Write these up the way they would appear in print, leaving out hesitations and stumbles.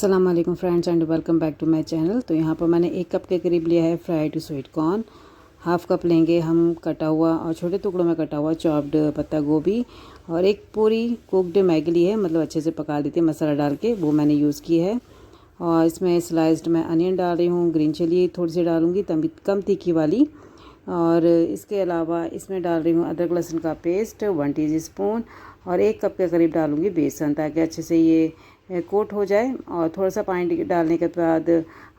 अस्सलाम वालेकुम friends and welcome back to my channel. तो यहाँ पर मैंने 1 कप के करीब लिया है fried sweet corn. Half cup लेंगे हम कटा हुआ और छोटे टुकड़ों में कटा हुआ चॉप्ड पत्ता गोभी, और एक पूरी कुकड मैगी ली है, मतलब अच्छे से पका दी थी मसाला डाल के, वो मैंने यूज़ की है। और इसमें स्लाइस्ड मैं अनियन डाल रही हूँ, ग्रीन चिली थोड़ी सी डालूँगी तभी कम तीखी वाली। और इसके अलावा इसमें डाल रही हूँ अदरक लहसुन का पेस्ट 1 टीस्पून, और 1 कप के करीब डालूँगी बेसन, ताकि अच्छे से ये कोट हो जाए। और थोड़ा सा पानी डालने के बाद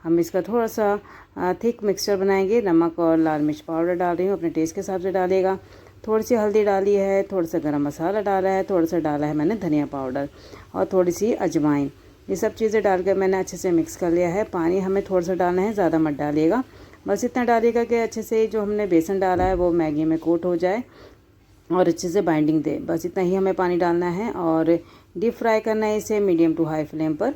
हम इसका थोड़ा सा थिक मिक्सचर बनाएंगे। नमक और लाल मिर्च पाउडर डाल रही हूँ, अपने टेस्ट के हिसाब से डालिएगा। थोड़ी सी हल्दी डाली है, थोड़ा सा गरम मसाला डाला है, थोड़ा सा डाला है मैंने धनिया पाउडर, और थोड़ी सी अजवाइन। ये सब चीज़ें डालकर मैंने अच्छे से मिक्स कर लिया है। पानी हमें थोड़ा सा डालना है, ज़्यादा मत डालिएगा, बस इतना डालिएगा कि अच्छे से जो हमने बेसन डाला है वो मैगी में कोट हो जाए और अच्छे से बाइंडिंग दे। बस इतना ही हमें पानी डालना है और डीप फ्राई करना है इसे मीडियम टू हाई फ्लेम पर।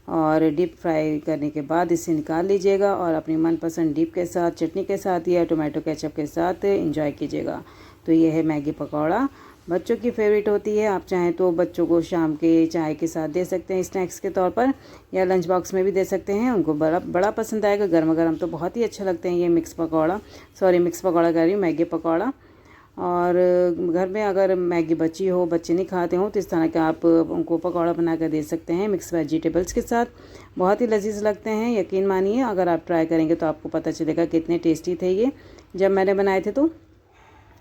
और डीप फ्राई करने के बाद इसे निकाल लीजिएगा और अपनी मनपसंद डिप के साथ, चटनी के साथ या टोमेटो केचप के साथ एंजॉय कीजिएगा। तो ये है मैगी पकौड़ा, बच्चों की फेवरेट होती है। आप चाहें तो बच्चों को शाम के चाय के साथ दे सकते हैं स्नैक्स के तौर पर, या लंच बॉक्स में भी दे सकते हैं, उनको बड़ा पसंद आएगा। गर्मा गर्म तो बहुत ही अच्छा लगते हैं ये मिक्स पकौड़ा कह रही हूँ, मैगी पकौड़ा। और घर में अगर मैगी बची हो, बच्चे नहीं खाते हो, तो इस तरह का आप उनको पकौड़ा बना कर दे सकते हैं मिक्स वेजिटेबल्स के साथ। बहुत ही लजीज लगते हैं, यकीन मानिए। अगर आप ट्राई करेंगे तो आपको पता चलेगा कितने टेस्टी थे ये जब मैंने बनाए थे तो।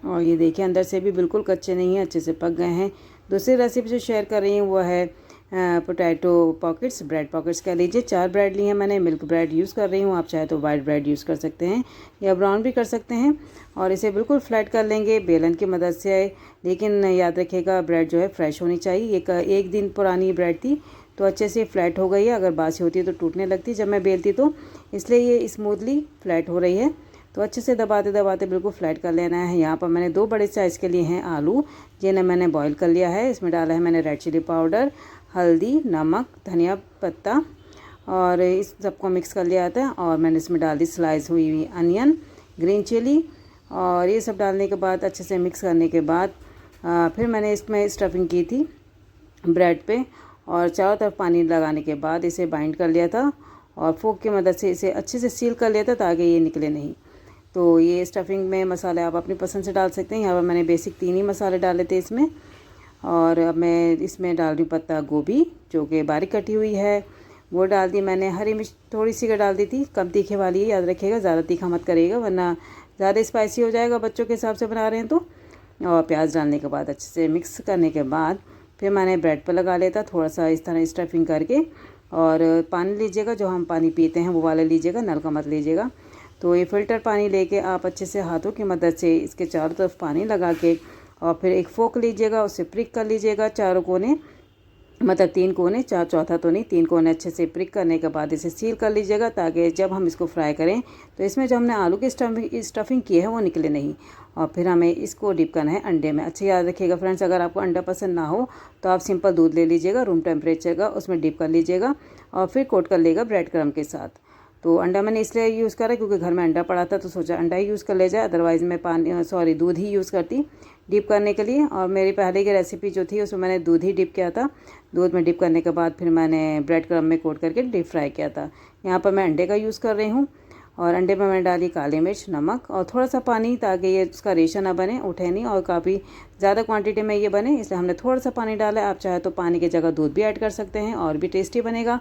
और ये देखिए अंदर से भी बिल्कुल कच्चे नहीं हैं, अच्छे से पक गए हैं। दूसरी रेसिपी जो शेयर कर रही हूँ वो है पोटैटो पॉकेट्स, ब्रेड पॉकेट्स कह लीजिए। 4 ब्रेड लिए हैं मैंने, मिल्क ब्रेड यूज़ कर रही हूँ। आप चाहे तो वाइट ब्रेड यूज़ कर सकते हैं या ब्राउन भी कर सकते हैं। और इसे बिल्कुल फ्लैट कर लेंगे बेलन की मदद से, लेकिन याद रखिएगा ब्रेड जो है फ्रेश होनी चाहिए। एक दिन पुरानी ब्रेड थी तो अच्छे से फ्लैट हो गई है, अगर बासी होती है तो टूटने लगती जब मैं बेलती, तो इसलिए ये स्मूथली फ्लैट हो रही है। तो अच्छे से दबाते दबाते बिल्कुल फ्लैट कर लेना है। यहाँ पर मैंने 2 बड़े साइज़ के लिए हैं आलू, जिन्हें मैंने बॉईल कर लिया है। इसमें डाला है मैंने रेड चिली पाउडर, हल्दी, नमक, धनिया पत्ता, और इस सबको मिक्स कर लिया था। और मैंने इसमें डाल दी स्लाइस हुई अनियन, ग्रीन चिली, और ये सब डालने के बाद अच्छे से मिक्स करने के बाद फिर मैंने इसमें स्टफिंग की थी ब्रेड पे, और चारों तरफ पानी लगाने के बाद इसे बाइंड कर लिया था और फोक की मदद से इसे अच्छे से सील कर लिया था ताकि ये निकले नहीं। तो ये स्टफिंग में मसाले आप अपनी पसंद से डाल सकते हैं। यहाँ पर मैंने बेसिक 3 ही मसाले डाले थे इसमें। और अब मैं इसमें डाल रही हूँ पत्ता गोभी, जो कि बारीक कटी हुई है, वो डाल दी मैंने। हरी मिर्च थोड़ी सी डाल दी थी, कम तीखे वाली है, याद रखिएगा, ज़्यादा तीखा मत करिएगा वरना ज़्यादा स्पाइसी हो जाएगा, बच्चों के हिसाब से बना रहे हैं तो। और प्याज डालने के बाद अच्छे से मिक्स करने के बाद फिर मैंने ब्रेड पर लगा लिया था थोड़ा सा इस तरह स्टफिंग करके। और पानी लीजिएगा, जो हम पानी पीते हैं वो वाला लीजिएगा, नल का मत लीजिएगा। तो ये फ़िल्टर पानी लेके आप अच्छे से हाथों की मदद से इसके चारों तरफ पानी लगा के, और फिर एक फोक लीजिएगा, उससे प्रिक कर लीजिएगा चारों कोने, मतलब 3 कोने, चौथा तो नहीं, 3 कोने अच्छे से प्रिक करने के बाद इसे सील कर लीजिएगा, ताकि जब हम इसको फ्राई करें तो इसमें जो हमने आलू की स्टफिंग की है वो निकले नहीं। और फिर हमें इसको डिप करना है अंडे में। अच्छा याद रखिएगा फ्रेंड्स, अगर आपको अंडा पसंद ना हो तो आप सिंपल दूध ले लीजिएगा रूम टेम्परेचर का, उसमें डिप कर लीजिएगा और फिर कोट कर लेगा ब्रेड क्रम्ब के साथ। तो अंडा मैंने इसलिए यूज़ करा क्योंकि घर में अंडा पड़ा था, तो सोचा अंडा ही यूज़ कर ले जाए, अदरवाइज़ मैं दूध ही यूज़ करती डिप करने के लिए। और मेरी पहले की रेसिपी जो थी उसमें मैंने दूध ही डिप किया था। दूध में डिप करने के बाद फिर मैंने ब्रेड क्रम्ब में कोट करके डीप फ्राई किया था। यहाँ पर मैं अंडे का यूज़ कर रही हूँ, और अंडे में मैंने डाली काली मिर्च, नमक और थोड़ा सा पानी, ताकि ये उसका रेशा ना बने, उठे नहीं, और काफ़ी ज़्यादा क्वांटिटी में ये बने, इसलिए हमने थोड़ा सा पानी डाला है। आप चाहे तो पानी की जगह दूध भी ऐड कर सकते हैं और भी टेस्टी बनेगा।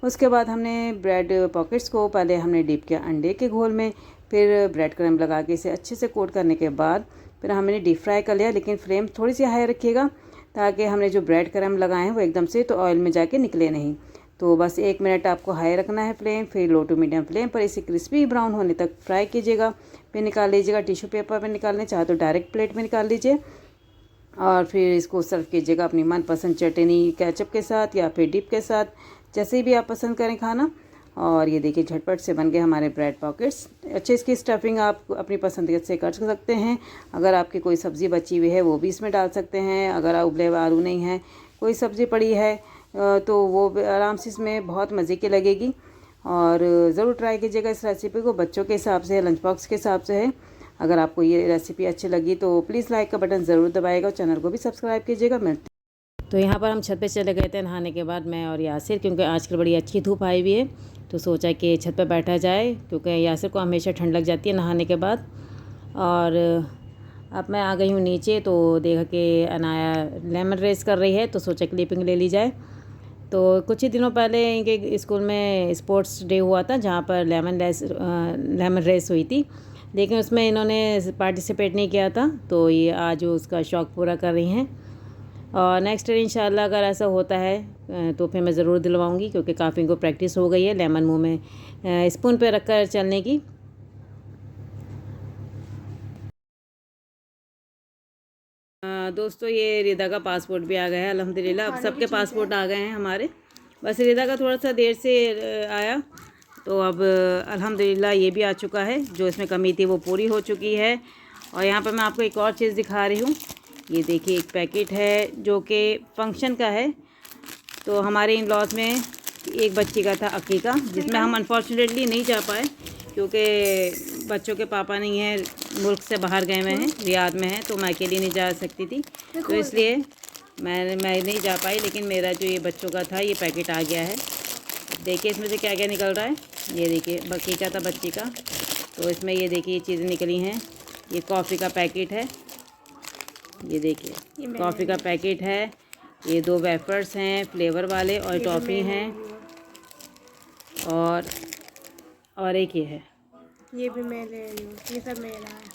उसके बाद हमने ब्रेड पॉकेट्स को पहले हमने डिप किया अंडे के घोल में, फिर ब्रेड क्रम्ब लगा के इसे अच्छे से कोट करने के बाद फिर हमने डीप फ्राई कर लिया, लेकिन फ्लेम थोड़ी सी हाई रखिएगा ताकि हमने जो ब्रेड क्रम्ब लगाए हैं वो एकदम से तो ऑयल में जाके निकले नहीं। तो बस 1 मिनट आपको हाई रखना है फ्लेम, फिर लो टू मीडियम फ्लेम पर इसे क्रिस्पी ब्राउन होने तक फ्राई कीजिएगा। फिर निकाल लीजिएगा, टिश्यू पेपर पर निकालने चाहे तो डायरेक्ट प्लेट में निकाल लीजिए, और फिर इसको सर्व कीजिएगा अपनी मनपसंद चटनी केचप के साथ या फिर डिप के साथ, जैसे भी आप पसंद करें खाना। और ये देखिए झटपट से बन गए हमारे ब्रेड पॉकेट्स। अच्छे इसकी स्टफिंग आप अपनी पसंद से कर सकते हैं। अगर आपकी कोई सब्ज़ी बची हुई है वो भी इसमें डाल सकते हैं। अगर उबले हुए आलू नहीं है, कोई सब्ज़ी पड़ी है, तो वो आराम से इसमें बहुत मज़े की लगेगी। और ज़रूर ट्राई कीजिएगा इस रेसिपी को, बच्चों के हिसाब से, लंच बॉक्स के हिसाब से है। अगर आपको ये रेसिपी अच्छी लगी तो प्लीज़ लाइक का बटन ज़रूर दबाइएगा और चैनल को भी सब्सक्राइब कीजिएगा। मिलते तो यहाँ पर हम छत पे चले गए थे नहाने के बाद, मैं और यासिर, क्योंकि आजकल बड़ी अच्छी धूप आई हुई है तो सोचा कि छत पे बैठा जाए, क्योंकि यासिर को हमेशा ठंड लग जाती है नहाने के बाद। और अब मैं आ गई हूँ नीचे, तो देखा कि अनाया लेमन रेस कर रही है तो सोचा क्लिपिंग ले ली जाए। तो कुछ ही दिनों पहले इनके स्कूल में स्पोर्ट्स डे हुआ था जहाँ पर लेमन रेस हुई थी, लेकिन उसमें इन्होंने पार्टिसिपेट नहीं किया था, तो ये आज उसका शौक़ पूरा कर रही हैं। और नेक्स्ट ईयर इंशाल्लाह अगर ऐसा होता है तो फिर मैं ज़रूर दिलवाऊंगी, क्योंकि काफ़ी इनको प्रैक्टिस हो गई है लेमन मुंह में स्पून पे रखकर चलने की। दोस्तों ये रिदा का पासपोर्ट भी आ गया है अल्हम्दुलिल्लाह। अब सबके पासपोर्ट आ गए हैं हमारे, बस रिदा का थोड़ा सा देर से आया, तो अब अल्हम्दुलिल्लाह ये भी आ चुका है। जो इसमें कमी थी वो पूरी हो चुकी है। और यहाँ पर मैं आपको एक और चीज़ दिखा रही हूँ, ये देखिए एक पैकेट है जो कि फंक्शन का है। तो हमारे इन लॉज में एक बच्ची का था अकीका, जिसमें हम अनफॉर्चुनेटली नहीं जा पाए क्योंकि बच्चों के पापा नहीं हैं, मुल्क से बाहर गए हुए हैं, रियाद में हैं, तो मैं अकेली नहीं जा सकती थी, तो इसलिए मैं नहीं जा पाई। लेकिन मेरा जो ये बच्चों का था ये पैकेट आ गया है। देखिए इसमें से क्या क्या निकल रहा है, ये देखिए अकीका था बच्ची का, तो इसमें ये देखिए ये चीज़ें निकली हैं। ये कॉफ़ी का पैकेट है, ये देखिए कॉफ़ी का पैकेट है, ये 2 वेफर्स हैं फ्लेवर वाले और टॉफ़ी हैं, और एक ये है, ये भी मैं ले रही हूँ, ये सब मेरा है।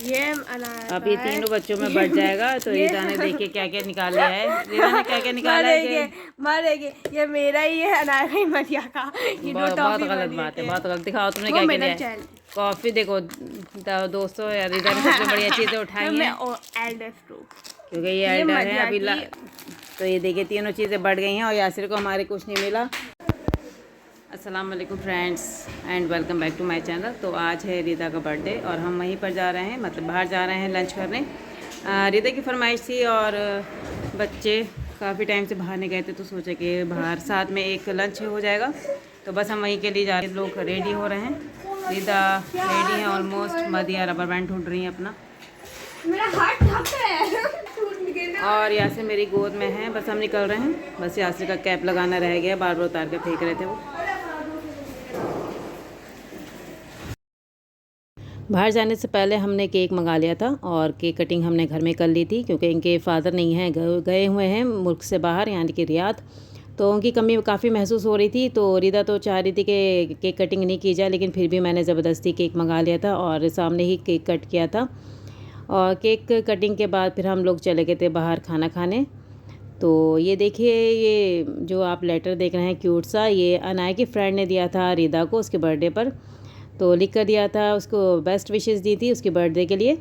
ये अनार अब ये तीनों बच्चों में बढ़ जाएगा। तो रिदा ने देखिए क्या क्या निकाल लिया है, रिदा ने क्या क्या निकाला है, मारेंगे ये मेरा ही है अनार ही मटिया का। बहुत गलत बात है, बहुत गलत। दिखाओ तुमने क्या क्या लिया है। कॉफ़ी देखो दोस्तों, रिदा ने सबसे बढ़िया चीज़ें उठाई हैं, क्योंकि ये एल्डर है अभी तो ये देखिए तीनों चीज़ें बढ़ गई हैं और यासिर को हमारे कुछ नहीं मिला। अस्सलाम वालेकुम friends and welcome back to my channel. तो आज है रिदा का बर्थडे और हम वहीं पर जा रहे हैं, मतलब बाहर जा रहे हैं लंच करने। रिदा की फरमाइश थी और बच्चे काफ़ी टाइम से बाहर नहीं गए थे, तो सोचा कि बाहर साथ में एक लंच हो जाएगा, तो बस हम वहीं के लिए जा रहे हैं। लोग रेडी हो रहे हैं, रिदा रेडी हैं ऑलमोस्ट, मदिया रबर बैंड ढूंढ रही हैं अपना, मेरा हाथ और यासिर मेरी गोद में है। बस हम निकल रहे हैं, बस यासिर का कैप लगाना रह गया, बार बार उतार के फेंक रहे थे वो। बाहर जाने से पहले हमने केक मंगा लिया था और केक कटिंग हमने घर में कर ली थी, क्योंकि इनके फादर नहीं हैं, गए हुए हैं मुल्क से बाहर, यानी कि रियाद, तो उनकी कमी काफ़ी महसूस हो रही थी। तो रिदा तो चाह रही थी कि केक कटिंग नहीं की जाए, लेकिन फिर भी मैंने ज़बरदस्ती केक मंगा लिया था और सामने ही केक कट किया था। और केक कटिंग के बाद फिर हम लोग चले गए थे बाहर खाना खाने। तो ये देखिए ये जो आप लेटर देख रहे हैं क्यूट सा, ये अनाया की फ्रेंड ने दिया था रिदा को उसके बर्थडे पर, तो लिख कर दिया था, उसको बेस्ट विशेस दी थी उसके बर्थडे के लिए।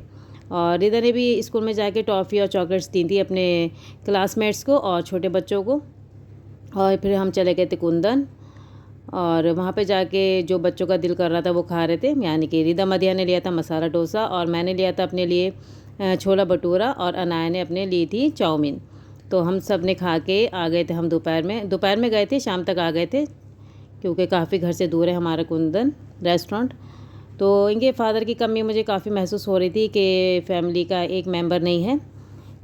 और रिदा ने भी स्कूल में जाके टॉफ़ी और चॉकलेट्स दी थी अपने क्लासमेट्स को और छोटे बच्चों को। और फिर हम चले गए थे कुंदन, और वहाँ पे जाके जो बच्चों का दिल कर रहा था वो खा रहे थे, यानी कि रिदा मदिया ने लिया था मसाला डोसा और मैंने लिया था अपने लिए छोला भटूरा, और अनाया ने अपने ली थी चाउमीन। तो हम सब ने खा के आ गए थे। हम दोपहर में गए थे, शाम तक आ गए थे, क्योंकि काफ़ी घर से दूर है हमारा कुंदन रेस्टोरेंट। तो इनके फादर की कमी मुझे काफ़ी महसूस हो रही थी कि फैमिली का एक मेंबर नहीं है,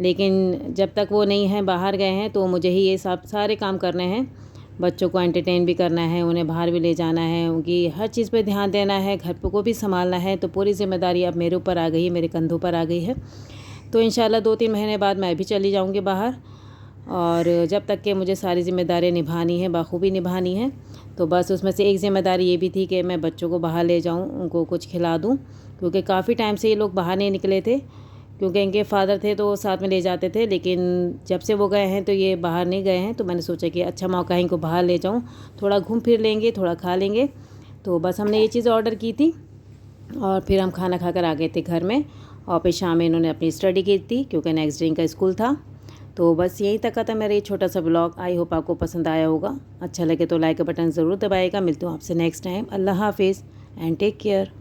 लेकिन जब तक वो नहीं है, बाहर गए हैं, तो मुझे ही ये सब सारे काम करने हैं। बच्चों को एंटरटेन भी करना है, उन्हें बाहर भी ले जाना है, उनकी हर चीज़ पे ध्यान देना है, घर को भी संभालना है। तो पूरी ज़िम्मेदारी अब मेरे ऊपर आ गई है, मेरे कंधों पर आ गई है। तो इंशाल्लाह 2-3 महीने बाद मैं भी चली जाऊँगी बाहर, और जब तक कि मुझे सारी ज़िम्मेदारियाँ निभानी है, बाखूबी निभानी है। तो बस उसमें से एक ज़िम्मेदारी ये भी थी कि मैं बच्चों को बाहर ले जाऊँ, उनको कुछ खिला दूँ, क्योंकि काफ़ी टाइम से ये लोग बाहर नहीं निकले थे। क्योंकि इनके फादर थे तो साथ में ले जाते थे, लेकिन जब से वो गए हैं तो ये बाहर नहीं गए हैं। तो मैंने सोचा कि अच्छा मौका है, इनको बाहर ले जाऊँ, थोड़ा घूम फिर लेंगे, थोड़ा खा लेंगे। तो बस हमने ये चीज़ ऑर्डर की थी और फिर हम खाना खाकर आ गए थे घर में। और फिर शाम में इन्होंने अपनी स्टडी की थी, क्योंकि नेक्स्ट डे इनका स्कूल था। तो बस यहीं तक का था मेरा ये छोटा सा ब्लॉग। आई होप आपको पसंद आया होगा। अच्छा लगे तो लाइक का बटन ज़रूर दबाएगा। मिलती हूँ आपसे नेक्स्ट टाइम। अल्लाह हाफिज़ एंड टेक केयर।